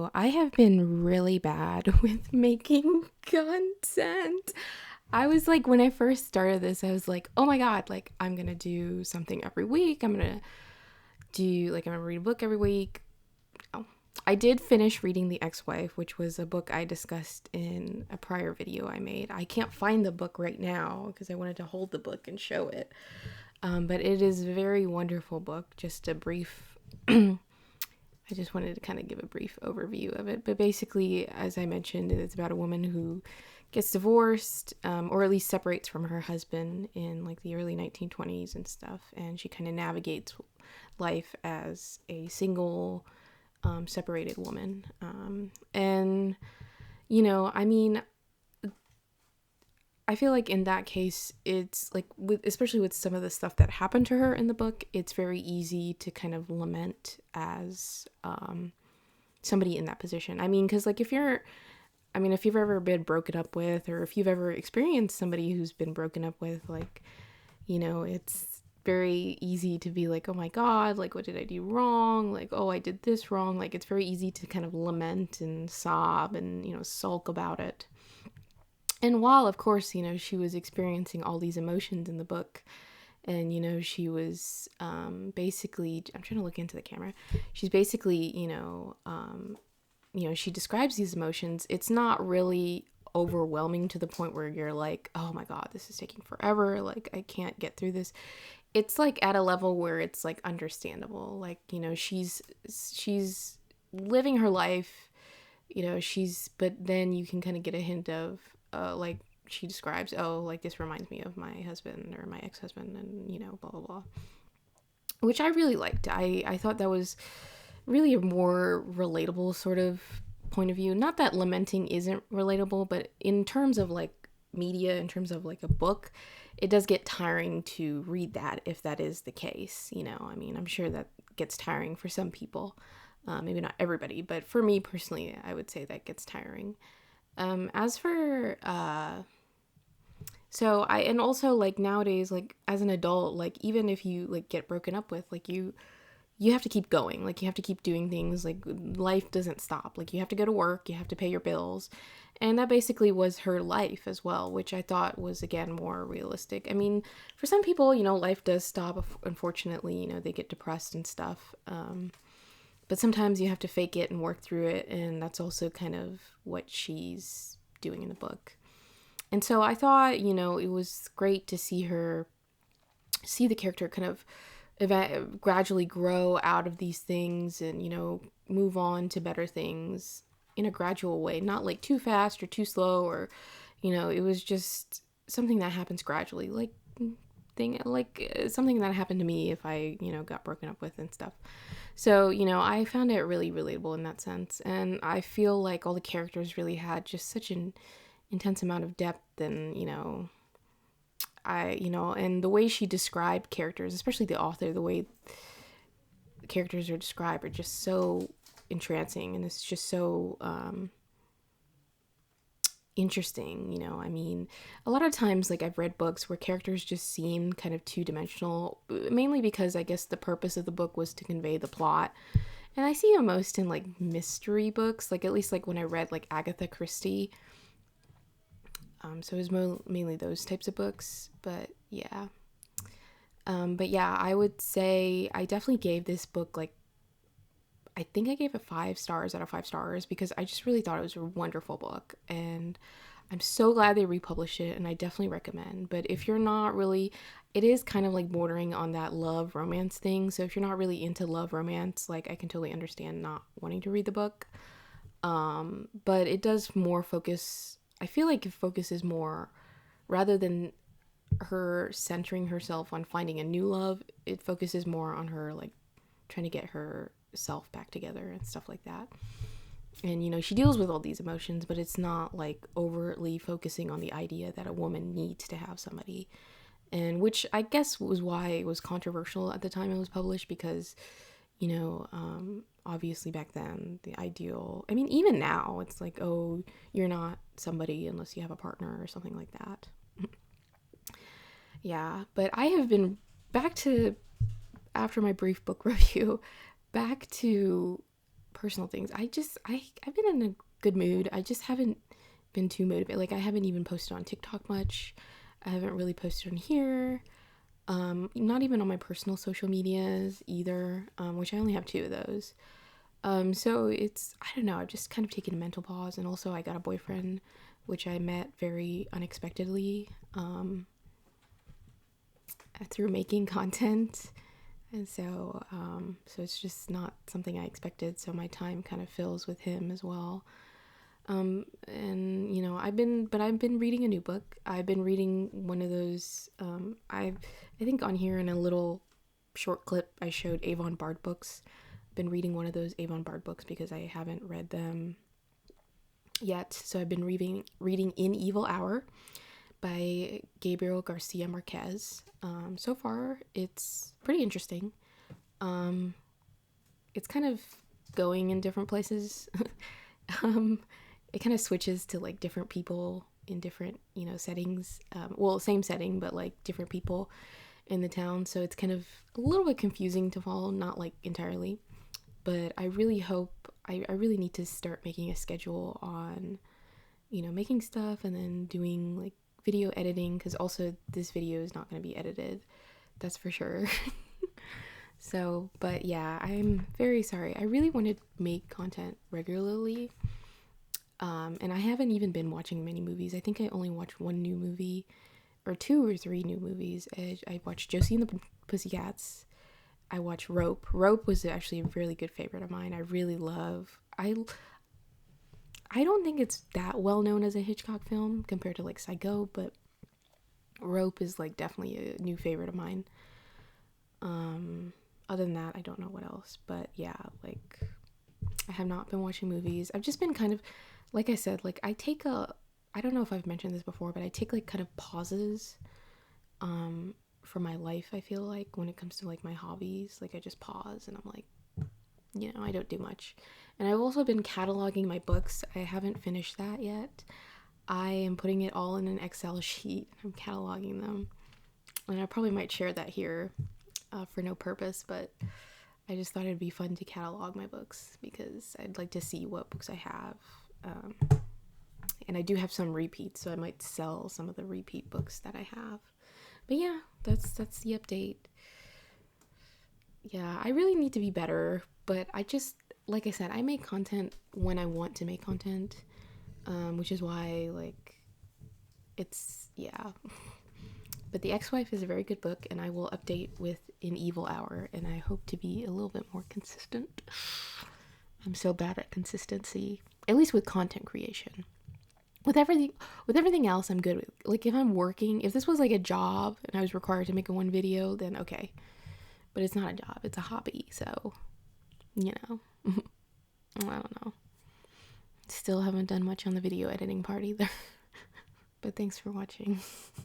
So I have been really bad with making content. I was like, when I first started this, I was like, oh my God, like I'm gonna do something every week. I'm gonna read a book every week. Oh. I did finish reading The Ex-Wife, which was a book I discussed in a prior video I made. I can't find the book right now because I wanted to hold the book and show it. But it is a very wonderful book. Just a brief I just wanted to kind of give a brief overview of it. But basically, as I mentioned, it's about a woman who gets divorced, or at least separates from her husband in like the early 1920s and stuff. And she kind of navigates life as a single, separated woman. And, I mean, I feel like in that case, it's like, especially with some of the stuff that happened to her in the book, it's very easy to kind of lament as somebody in that position. I mean, because like if you've ever been broken up with, or if you've ever experienced somebody who's been broken up with, like, it's very easy to be like, oh my God, like, what did I do wrong? Like, oh, I did this wrong. Like, it's very easy to kind of lament and sob and, sulk about it. And while, of course, she was experiencing all these emotions in the book, and, she was basically, I'm trying to look into the camera. She's basically, she describes these emotions. It's not really overwhelming to the point where you're like, oh my God, this is taking forever. Like, I can't get through this. It's like at a level where it's like understandable. Like, she's living her life, but then you can kind of get a hint of, like, she describes, oh, like, this reminds me of my husband or my ex-husband, and, blah, blah, blah. Which I really liked. I thought that was really a more relatable sort of point of view. Not that lamenting isn't relatable, but in terms of, like, media, in terms of, like, a book, it does get tiring to read that if that is the case. I mean, I'm sure that gets tiring for some people. Maybe not everybody, but for me personally, I would say that gets tiring. As for, and also, like, nowadays, like, as an adult, like, even if you, like, get broken up with, like, you have to keep going. Like, you have to keep doing things. Like, life doesn't stop. Like, you have to go to work, you have to pay your bills. And that basically was her life as well, which I thought was, again, more realistic. I mean, for some people, life does stop, unfortunately. They get depressed and stuff. But sometimes you have to fake it and work through it, and that's also kind of what she's doing in the book. And so I thought, it was great to see the character kind of gradually grow out of these things and, move on to better things in a gradual way, not like too fast or too slow, or, it was just something that happens gradually, something that happened to me if I, got broken up with and stuff. So, I found it really relatable in that sense. And I feel like all the characters really had just such an intense amount of depth, and, and the way she described characters, especially the author, the way the characters are described are just so entrancing, and it's just so interesting. I mean, a lot of times, like, I've read books where characters just seem kind of two-dimensional, mainly because I guess the purpose of the book was to convey the plot. And I see it most in, like, mystery books, like, at least, like, when I read, like, Agatha Christie. So it was mainly those types of books, but yeah. I would say I definitely gave this book, like, I think I gave it 5 stars out of 5 stars, because I just really thought it was a wonderful book, and I'm so glad they republished it, and I definitely recommend. But if you're not really, it is kind of like bordering on that love romance thing, so if you're not really into love romance, like, I can totally understand not wanting to read the book. But it does more focus, I feel like it focuses more, rather than her centering herself on finding a new love, it focuses more on her, like, trying to get herself back together and stuff like that. And, she deals with all these emotions, but it's not, like, overtly focusing on the idea that a woman needs to have somebody. And which I guess was why it was controversial at the time it was published, because, obviously back then, the ideal, I mean, even now, it's like, oh, you're not somebody unless you have a partner or something like that. Yeah, but I have been back to, after my brief book review, back to personal things. I've been in a good mood. I just haven't been too motivated. Like, I haven't even posted on TikTok much. I haven't really posted on here. Not even on my personal social medias either, which I only have 2 of those. So it's, I don't know, I've just kind of taken a mental pause. And also I got a boyfriend, which I met very unexpectedly, through making content. And so it's just not something I expected. So my time kind of fills with him as well. And I've been reading a new book. I've been reading one of those, I think on here in a little short clip, I showed Avon Bard books. I've been reading one of those Avon Bard books because I haven't read them yet. So I've been reading In Evil Hour by Gabriel Garcia Marquez. So far, it's pretty interesting. It's kind of going in different places. It kind of switches to like different people in different, settings. Same setting, but like different people in the town. So it's kind of a little bit confusing to follow, not like entirely. But I really hope, I really need to start making a schedule on, making stuff and then doing like video editing, because also this video is not going to be edited. That's for sure. So, but yeah, I'm very sorry. I really want to make content regularly. And I haven't even been watching many movies. I think I only watched 1 new movie, or 2 or 3 new movies. I watched Josie and the Pussycats. I watched Rope. Rope was actually a really good favorite of mine. I really love. I don't think it's that well known as a Hitchcock film compared to like Psycho, but Rope is like definitely a new favorite of mine. Other than that, I don't know what else. But yeah, like I have not been watching movies. I've just been kind of, like I said, like I don't know if I've mentioned this before, but I take like kind of pauses for my life. I feel like when it comes to like my hobbies, like I just pause and I'm like, I don't do much. And I've also been cataloging my books. I haven't finished that yet. I am putting it all in an Excel sheet. I'm cataloging them. And I probably might share that here for no purpose, but I just thought it'd be fun to catalog my books because I'd like to see what books I have. And I do have some repeats, so I might sell some of the repeat books that I have. But yeah, that's the update. Yeah, I really need to be better, but I just, like I said, I make content when I want to make content, which is why, like, it's, yeah. But The Ex-Wife is a very good book, and I will update with In Evil Hour, and I hope to be a little bit more consistent. I'm so bad at consistency, at least with content creation. With everything else, I'm good with. Like, if I'm working, if this was like a job and I was required to make a 1 video, then okay. But it's not a job, it's a hobby, so, I don't know. Still haven't done much on the video editing part either. But thanks for watching.